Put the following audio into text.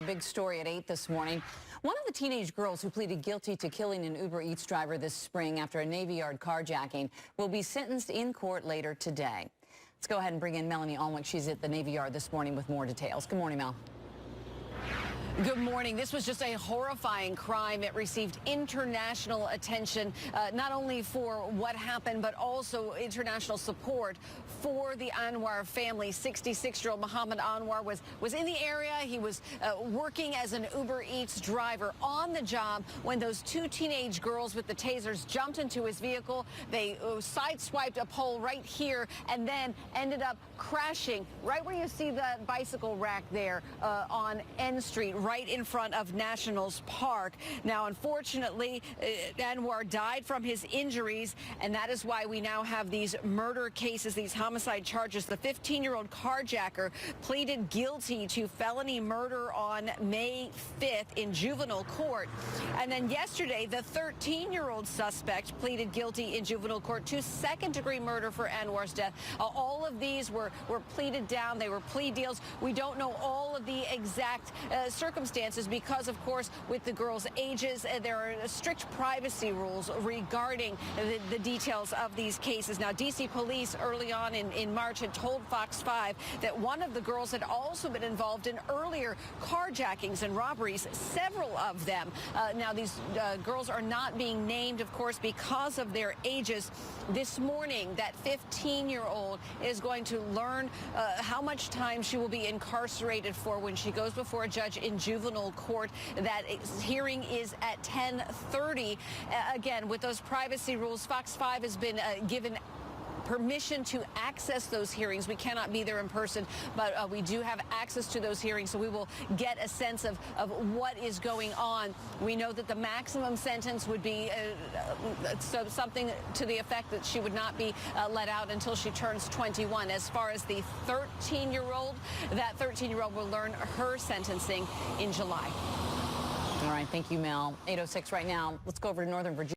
big story at 8 this morning. One of the teenage girls who pleaded guilty to killing an Uber Eats driver this spring after a Navy Yard carjacking will be sentenced in court later today. Let's go ahead and bring in Melanie Alnwick. She's at the Navy Yard this morning with more details. Good morning, Mel. Good morning. This was just a horrifying crime. It received international attention, not only for what happened, but also international support for the Anwar family. 66-year-old Mohammad Anwar was in the area. He was working as an Uber Eats driver on the job when those two teenage girls with the tasers jumped into his vehicle. They sideswiped a pole right here and then ended up crashing right where you see the bicycle rack there on N Street, right in front of Nationals Park. Now, unfortunately, Anwar died from his injuries, and that is why we now have these murder cases, these homicide charges. The 15-year-old carjacker pleaded guilty to felony murder on May 5th in juvenile court. And then yesterday, the 13-year-old suspect pleaded guilty in juvenile court to second-degree murder for Anwar's death. All of these were pleaded down. They were plea deals. We don't know all of the exact circumstances because, of course, with the girls' ages, there are strict privacy rules regarding the details of these cases. Now, D.C. police early on in March had told Fox 5 that one of the girls had also been involved in earlier carjackings and robberies, several of them. Now, these girls are not being named, of course, because of their ages. This morning, that 15-year-old is going to learn how much time she will be incarcerated for when she goes before a judge in juvenile court. That hearing is at 10:30. Again, with those privacy rules, Fox 5 has been given permission to access those hearings. We cannot be there in person, but we do have access to those hearings, so we will get a sense of what is going on. We know that the maximum sentence would be something to the effect that she would not be let out until she turns 21. As far as the 13-year-old, that 13-year-old will learn her sentencing in July. All right, thank you, Mel. 8:06 right now. Let's go over to Northern Virginia.